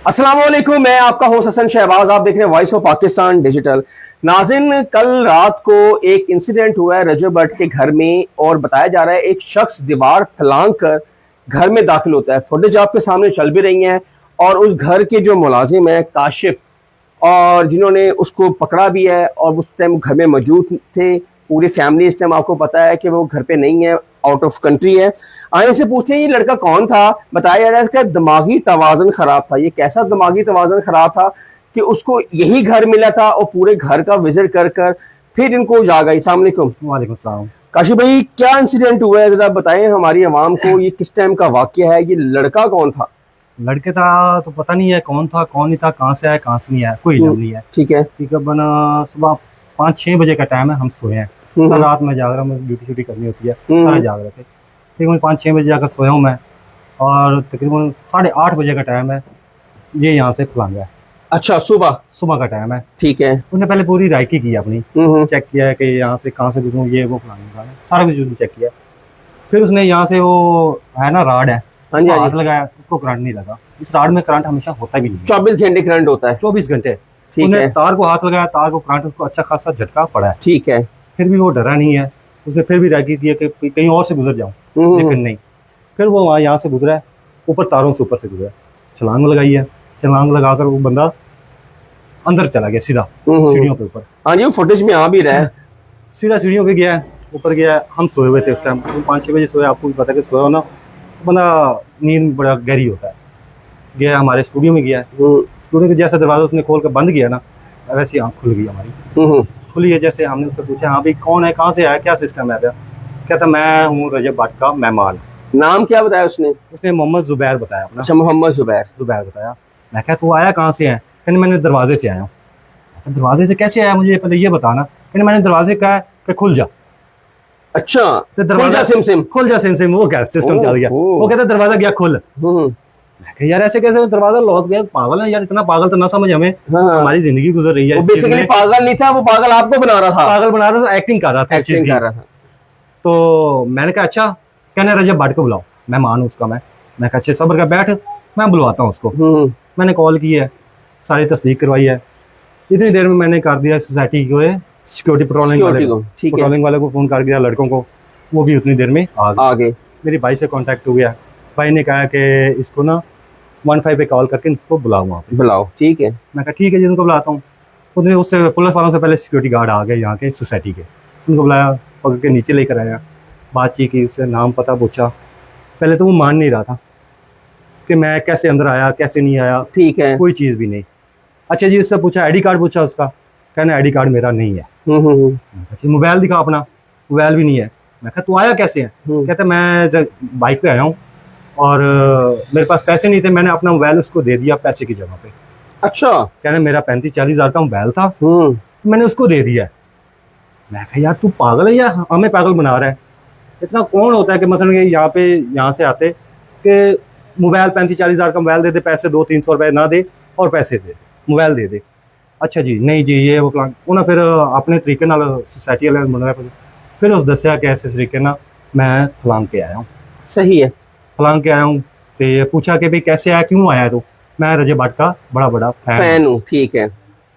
अस्सलाम वालेकुम, मैं आपका होस्ट हसन शहबाज। आप देख रहे हैं वॉइस ऑफ पाकिस्तान डिजिटल। नाज़रीन, कल रात को एक इंसिडेंट हुआ है रजब भट्ट के घर में और बताया जा रहा है एक शख्स दीवार फलांग कर घर में दाखिल होता है। फुटेज आपके सामने चल भी रही हैं और उस घर के जो मुलाजिम है काशिफ और जिन्होंने उसको पकड़ा भी है और उस टाइम घर में मौजूद थे। पूरी फैमिली इस टाइम आपको पता है कि वो घर पे नहीं है, आउट ऑफ कंट्री है। आए से पूछते हैं ये लड़का कौन था। बताया जा रहा है इसका दिमागी तवाज़ुन खराब था। ये कैसा दिमागी तवाज़ुन खराब था कि उसको यही घर मिला था और पूरे घर का विजिट कर कर फिर इनको जाग आई। अस्सलाम वालेकुम। वालेकुम सलाम। काशिफ भाई, क्या इंसिडेंट हुआ है, जरा बताएं हमारी आवाम को। ये किस टाइम का वाकया है? ये लड़का कौन था? लड़के था तो पता नहीं है कौन था कौन नहीं था, कहाँ से आया कहाँ से नहीं आया, कोई इल्म नहीं है। ठीक है। तकरीबन सुबह 5-6 बजे का टाइम है, हम सोए हैं। सारा रात में जाग रहा हूँ, मुझे ड्यूटी शूटी करनी होती है, सारे जाग रहे थे। तकरीबन 5-6 बजे जाकर सोया हूँ मैं और तकरीबन 8:30 बजे का टाइम है, ये यहाँ से फलांगा है। अच्छा, सुबह का टाइम है। ठीक है। उसने पहले पूरी राइकी की अपनी, चेक किया है कि यहाँ से कहाँ से गुजरूँ, ये वो फलांगा, सारा कुछ चेक किया। फिर उसने यहाँ से वो है ना राड है, हाथ लगाया, उसको करंट नहीं लगा। इस राड में करंट हमेशा होता भी नहीं, 24 घंटे करंट होता है। 24 घंटे। ठीक है। तार को हाथ लगाया, तार को करंट, उसको अच्छा खासा झटका पड़ा है। ठीक है। फिर भी वो डरा नहीं है, उसने फिर भी रागी किया कि कहीं और से गुजर जाऊं, लेकिन नहीं। फिर वो वहाँ यहाँ से गुजरा है, ऊपर तारों से ऊपर से गुजरा, छलांग लगाई है। छलांग लगाकर वो बंदा अंदर चला गया सीधा सीढ़ियों के ऊपर। हाँ जी, वो फुटेज में आ भी रहा है। सीधा सीढ़ियों पे गया, ऊपर गया। हम सोए हुए थे उस टाइम, 5-6 बजे सोए। आपको भी पता है कि सोया हो ना, बंदा नींद बड़ा गहरी होता है। गया हमारे स्टूडियो में गया, स्टूडियो के जैसे दरवाजा उसने खोल कर बंद किया ना, वैसे आँख खुल गई हमारी। खुली है जैसे। हमने उससे पूछा, हाँ भाई कौन है, कहाँ से आया, क्या सिस्टम है? कहता मैं हूँ रजब भट्ट का मेहमान। नाम क्या बताया उसने? उसने मोहम्मद जुबैर बताया अपना। अच्छा, मोहम्मद जुबैर बताया। मैं क्या तू आया कहाँ से है? कहने मैंने दरवाजे से आया हूँ। दरवाजे से कैसे आया, मुझे पहले ये बताना। कहने मैंने दरवाजे कहा कि खुल जा। अच्छा, तो दरवाजा खुल जा सिम वो क्या सिस्टम चल गया। वो कहता दरवाजा गया खुल। यार ऐसे कैसे दरवाजा लॉक गया? पागल है यार, इतना पागल तो ना समझ हमें। हमारी जिंदगी गुजर रही है। वो बेसिकली पागल नहीं था, वो पागल आपको बना रहा था। पागल बना रहा था, एक्टिंग कर रहा था। तो मैंने कहा अच्छा, कहने रजब भट्ट को बुलाओ, मैं मानू उसका। मैं कहा अच्छा सब्र कर बैठ, मैं बुलवाता हूँ उसको। मैंने कॉल की है, सारी तस्दीक करवाई है। इतनी देर में मैंने कर दिया सोसाइटी को सिक्योरिटी पेट्रोलिंग वाले को फोन कर दिया, लड़कों को। वो भी उतनी देर में आ गए। मेरी भाई से कांटेक्ट हो गया, भाई ने कहा कि इसको ना 15 पे कॉल करके इसको बुलाओ। ठीक है। मैं कहा ठीक है जी, उनको बुलाता हूँ। उससे पुलिस वालों से पहले सिक्योरिटी गार्ड आ गए यहाँ के सोसाइटी के, उनको बुलाया, पकड़ के नीचे लेकर आया, बातचीत की, उससे नाम पता पूछा। पहले तो वो मान नहीं रहा था कि मैं कैसे अंदर आया, कैसे नहीं आया। ठीक है। कोई चीज़ भी नहीं। अच्छा जी, इससे पूछा, आईडी कार्ड पूछा उसका, कहना आईडी कार्ड मेरा नहीं है। अच्छा मोबाइल दिखा अपना, मोबाइल भी नहीं है। मैं कहा तू आया कैसे है? कहता मैं बाइक पे आया हूँ और मेरे पास पैसे नहीं थे, मैंने अपना मोबाइल उसको दे दिया पैसे की जगह पे। अच्छा। कहना मेरा 35-40 हज़ार का मोबाइल था, तो मैंने उसको दे दिया। मैं कहा यार तू पागल है या हमें पागल बना रहा है? इतना कौन होता है कि मतलब यहाँ से आते कि मोबाइल 35-40 हज़ार का मोबाइल दे दे, पैसे 200-300 रुपए ना दे और पैसे दे, मोबाइल दे दे। अच्छा जी, नहीं जी ये वो प्लान। उन्हें फिर अपने तरीके नाल सोसाइटी वाले मुंडा फिर उस दसिया कि ऐसे तरीके ना मैं फलांग के आया हूँ। सही है। फलांग के आया हूँ तो पूछा कि भाई कैसे आया, क्यों आया तू? मैं रजब भट्ट का बड़ा फैन हूँ। ठीक है।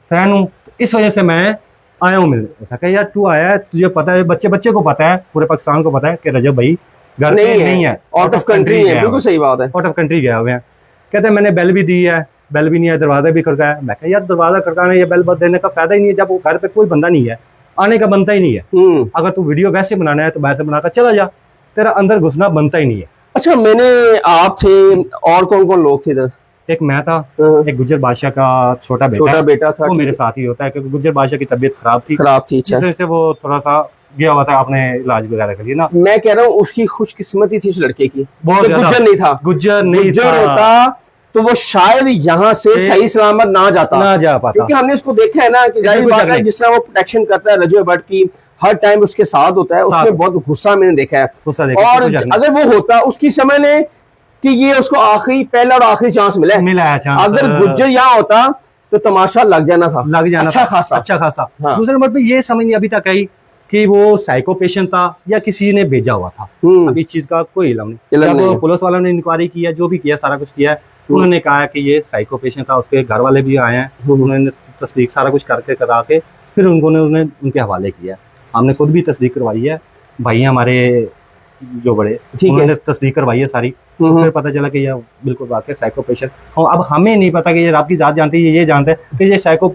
फैन हूँ, इस वजह से मैं आया हूँ मिलने। ऐसा कहा यार तू आया है, तुझे पता है, बच्चे को पता है, पूरे पाकिस्तान को पता है कि रजब भाई घर नहीं है, आउट ऑफ कंट्री है। बिल्कुल सही बात है, आउट ऑफ कंट्री गया हुए हैं। कहते हैं मैंने बेल भी दी है, बेल भी नहीं है, दरवाजा भी खड़काया। मैं कहा यार दरवाजा खड़काने या बेल देने का फायदा ही नहीं है, जब वो घर पे कोई बंदा नहीं है, आने का बनता ही नहीं है। अगर तू वीडियो वैसे बनाना है तो बाहर से बनाकर चला जा, तेरा अंदर घुसना बनता ही नहीं है। अच्छा, मैंने आप थे और कौन कौन लोग थे इधर? एक मैं था, एक गुज्जर बादशाह का छोटा बेटा था, वो मेरे साथ ही होता है क्योंकि गुज्जर बादशाह की तबीयत खराब थी। इस वजह से वो थोड़ा सा गया हुआ था अपने इलाज वगैरह के लिए ना। मैं कह रहा हूँ उसकी खुशकिस्मती थी उस लड़के की, बहुत गुज्जर नहीं था। गुज्जर होता तो वो शायद यहाँ से सही सलामत ना जा पाता, क्योंकि हमने इसको देखा है ना कि जिस तरह वो प्रोटेक्शन करता है रजब भट्ट की, हर टाइम उसके साथ होता है, उसमें बहुत गुस्सा मैंने देखा है। और अगर वो होता उसकी समय ने कि ये उसको पहला और आखिरी चांस मिला है। अगर गुज्जर यहाँ होता तो तमाशा लग जाना था, अच्छा खासा। दूसरे नंबर पे ये समझ नहीं अभी तक आई कि वो साइको पेशेंट था या किसी ने भेजा हुआ था। अब इस चीज का कोई इल्म नहीं। जब पुलिस वालों ने इंक्वायरी किया, जो भी किया, सारा कुछ किया, उन्होंने कहा कि ये साइको पेशेंट था, उसके घर वाले भी आए हैं, उन्होंने तस्दीक सारा कुछ करके करा के फिर उन्होंने उनके हवाले किया। हमने खुद भी तस्दीक करवाई है, भाई हमारे जो बड़े उन्होंने तस्दीक करवाई है सारी, फिर पता चला कि ये बिल्कुल वाकई साइको पेशेंट। और अब हमें नहीं पता कि ये रब की जात जानती है, ये जानते हैं कि ये साइको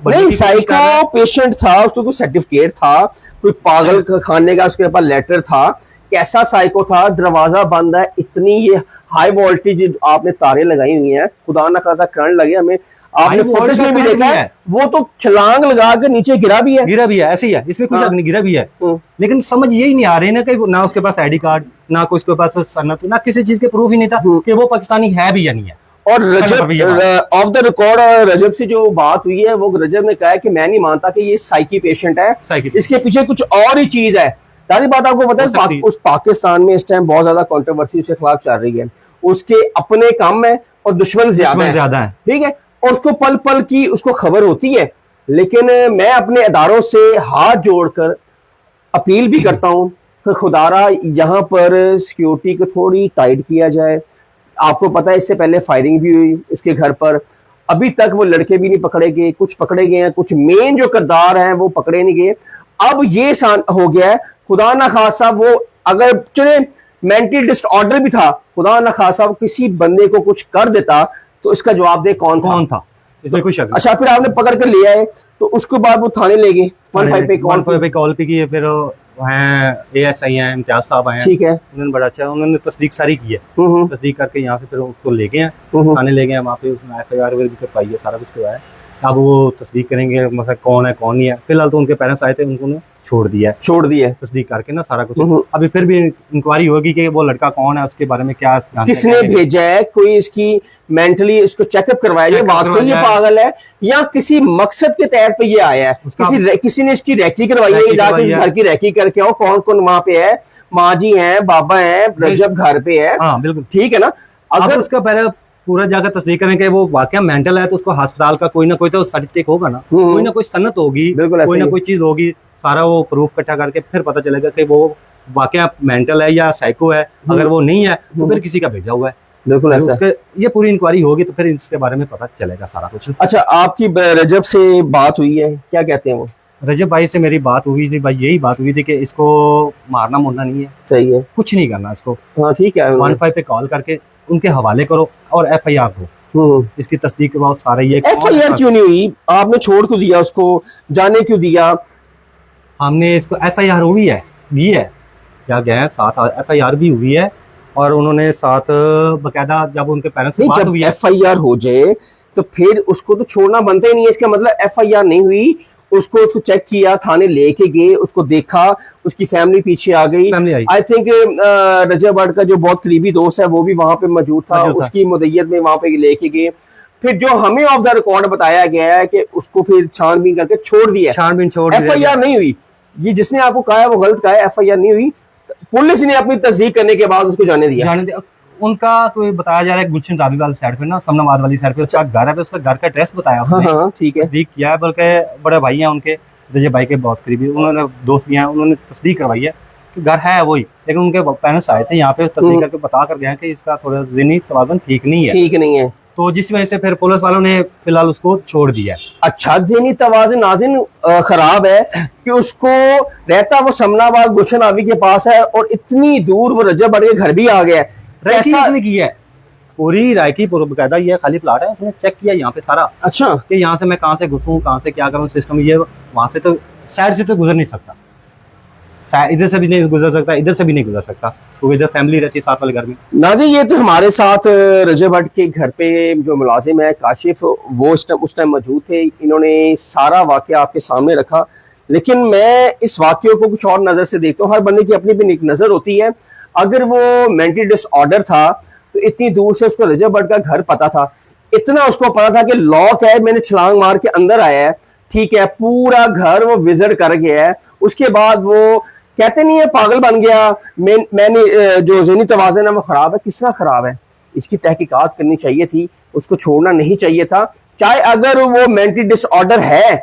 पेशेंट था, उसको कोई सर्टिफिकेट था, कोई पागल खाने का उसके पास लेटर था, कैसा साइको था, दरवाजा बंद है, इतनी ये हाई वोल्टेज आपने तारें लगाई हुई हैं, खुदा ना खासा करंट लगे हमें, आपने फोटोज में भी देखा है, वो तो छलांग लगा कर नीचे गिरा भी है, ऐसे ही है, इसमें कुछ नहीं, गिरा भी है। लेकिन समझ यही नहीं आ रही ना कि ना उसके पास आईडी कार्ड, ना कोई उसके पास सनद, ना किसी चीज के प्रूफ ही नहीं था कि वो पाकिस्तानी है भी या नहीं है। और रजब ऑफ द रिकॉर्ड रजब से जो बात हुई है, वो रजब ने कहा है कि मैं नहीं मानता कि ये साइकी पेशेंट है, इसके पीछे कुछ और ही चीज है। सारी बात आपको पता है, उस पाकिस्तान में इस टाइम बहुत ज्यादा कंट्रोवर्सी उसके खिलाफ चल रही है, उसके अपने काम है और दुश्मन ज्यादा है, ठीक है, और उसको पल पल की उसको खबर होती है। लेकिन मैं अपने अदारों से हाथ जोड़कर अपील भी करता हूं कि खुदारा यहाँ पर सिक्योरिटी को थोड़ी टाइट किया जाए। आपको पता है इससे पहले फायरिंग भी हुई इसके घर पर, अभी तक वो लड़के भी नहीं पकड़े गए, कुछ पकड़े गए हैं, कुछ मेन जो किरदार हैं वो पकड़े नहीं गए। अब ये हो गया है, खुदा ना खासा वो अगर चले मेंटल डिसऑर्डर भी था, खुदा ना खासा वो किसी बंदे को कुछ कर देता तो इसका जवाब दे कौन था? इसमें कोई शक। अच्छा, फिर आपने पकड़ कर ले आए तो उसके बाद वो थाने ले गए, 15 पे कॉल पे की, फिर ASI हैं इम्तियाज साहब आए हैं, ठीक है, उन्होंने बड़ा अच्छा, उन्होंने तस्दीक सारी की है, तस्दीक करके यहाँ से फिर उसको ले गए हैं, थाने ले गए हैं, वहाँ पे उसने FIR भी करवाई है, सारा कुछ करवाया। अब वो तस्दीक करेंगे मतलब कौन है कौन नहीं है। फिलहाल तो उनके पेरेंट्स आए थे, उन्होंने छोड़ दिया तस्दीक करके ना सारा कुछ। अभी फिर भी इंक्वायरी होगी कि वो लड़का कौन है, उसके बारे में क्या किसने भेजा है, कोई इसकी मेंटली इसको चेकअप करवाया है, वाकई ये पागल है या किसी मकसद के तहत पे ये आया है, किसी ने इसकी रैकी करवाई है, जाके घर की रैकी करके आओ कौन कौन वहां पे है, माँ जी है, बाबा है, रजब घर पे है, बिल्कुल ठीक है ना। अगर उसका पहले पूरा जाकर तस्दीक करें कि वो वाकई मेंटल है तो उसको अस्पताल का कोई ना कोई तो सर्टिफिकेट होगा ना, कोई ना कोई सनत होगी, कोई ना कोई चीज होगी, सारा वो प्रूफ इकट्ठा करके फिर पता चलेगा कि वो वाकई मेंटल है या साइको है। अगर वो नहीं है तो फिर किसी का भेजा हुआ है, बिल्कुल ऐसा। उसके ये पूरी इंक्वायरी होगी तो फिर इसके बारे में पता चलेगा सारा कुछ। अच्छा, आपकी रजब से बात हुई है, क्या कहते हैं वो? रजब भाई से मेरी बात हुई थी भाई, यही बात हुई थी कि इसको मारना मुरना नहीं है, सही है, कुछ नहीं करना इसको, हाँ ठीक है, 15 पे कॉल करके उनके हवाले करो और FIR दो, इसकी तस्दीक करवाओ सारा। ये FIR क्यों नहीं हुई? आपने छोड़ क्यों दिया उसको, जाने क्यों दिया? हमने इसको FIR हुई है क्या गए हैं साथ, FIR भी हुई है और उन्होंने साथ बकायदा जब उनके पेरेंट्स से बात हुई है, FIR हो जाए तो फिर उसको तो छोड़ना बनता ही नहीं है। इसका मतलब FIR नहीं हुई, उसको चेक किया, थाने लेके गए, उसको देखा, उसकी फैमिली पीछे आ गई। आई थिंक रजब बट का जो बहुत करीबी दोस्त है वो भी वहां पे मौजूद था, उसकी मुद्दत में वहां पे लेके गए। फिर जो हमें ऑफ द रिकॉर्ड बताया गया है कि उसको फिर छानबीन करके छोड़ दिया, FIR नहीं हुई। ये जिसने आपको कहा है वो गलत कहा है, FIR नहीं हुई, पुलिस ने अपनी तस्दीक करने के बाद उसको जाने दिया। उनका तो बताया जा रहा है गुलशन राबी वाली साइड पे ना, समनाबाद वाली साइड पे उसका घर है, उसका घर का एड्रेस बताया उसने, हाँ, ठीक है, तस्दीक किया है, बल्कि बड़े भाई हैं उनके, रजब भाई के बहुत करीबी, उन्होंने दोस्त भी हैं, उन्होंने तस्दीक करवाई है कि घर है वही। लेकिन उनके पेरेंट्स आए थे यहाँ पे तस्दीक करके बता कर गए कि इसका थोड़ा ज़हनी तवाज़ुन ठीक नहीं है, तो जिस वजह से फिर पुलिस वालों ने फिलहाल उसको छोड़ दिया। अच्छा, ज़हनी तवाज़ुन नाज़िन खराब है कि उसको रहता वो समनाबाद गुलशन राबी के पास है और इतनी दूर वो रजब बट के घर भी आ गया है। ऐसा किया है पूरी रायकी बकायदा, ये खाली प्लाट है, उसने चेक किया यहाँ पे सारा, अच्छा, कि यहाँ से मैं कहाँ से घुसूं, कहाँ से क्या करूँ, सिस्टम ये वहां से तो साइड से तो गुजर नहीं सकता, इधर से भी नहीं गुजर सकता, इधर से भी नहीं गुजर सकता, तो इधर फैमिली रहती है साथ वाले घर में। नाज़िर, ये तो हमारे साथ रजब भट्ट के घर पे जो मुलाजिम है काशिफ, वो उस टाइम मौजूद थे, इन्होंने सारा वाकया आपके सामने रखा। लेकिन मैं इस वाकये को कुछ और नज़र से देखता हूँ, हर बंदे की अपनी अपनी नज़र होती है। अगर वो मेंटल डिसऑर्डर था तो इतनी दूर से उसको रजब भट्ट का घर पता था, इतना उसको पता था कि लॉक है, मैंने छलांग मार के अंदर आया है, ठीक है, पूरा घर वो विजिट कर गया है। उसके बाद वो कहते नहीं है पागल बन गया, मैंने जो ज़हनी तवाज़ुन है वो खराब है। किसना खराब है? इसकी तहकीकात करनी चाहिए थी, उसको छोड़ना नहीं चाहिए था। चाहे अगर वो मेंटल डिसऑर्डर है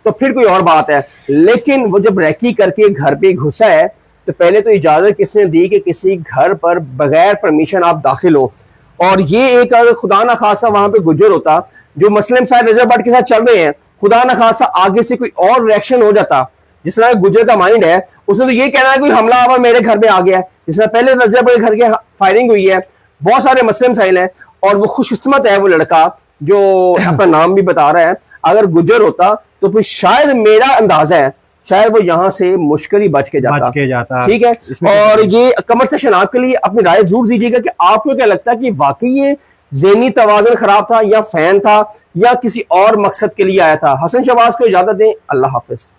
तो फिर कोई और बात है, लेकिन वो जब रैकी करके घर पे घुसा है तो पहले तो इजाजत किसने दी कि किसी घर पर बगैर परमिशन आप दाखिल हो, और ये एक अगर खुदा ना खासा वहां पे गुजर होता जो मुस्लिम साहब रजब भट्ट के साथ चल रहे हैं, खुदा ना खासा आगे से कोई और रिएक्शन हो जाता, जिस तरह गुजर का माइंड है, उसने तो ये कहना है कोई हमला आवर मेरे घर में आ गया है, जिस तरह पहले रजब के घर के फायरिंग हुई है, बहुत सारे मुस्लिम साहिल हैं, और वो खुशकिस्मत है वो लड़का जो अपना नाम भी बता रहा है। अगर गुजर होता तो फिर शायद, मेरा अंदाजा है, शायद वो यहाँ से मुश्किल ही बच के जाता। ठीक है, और ये कन्वर्सेशन आपके लिए, अपनी राय जरूर दीजिएगा कि आपको क्या लगता है कि वाकई ये ज़हनी तवाज़ुन खराब था, या फैन था, या किसी और मकसद के लिए आया था। हसन शहबाज को इजाजत दें, अल्लाह हाफिज।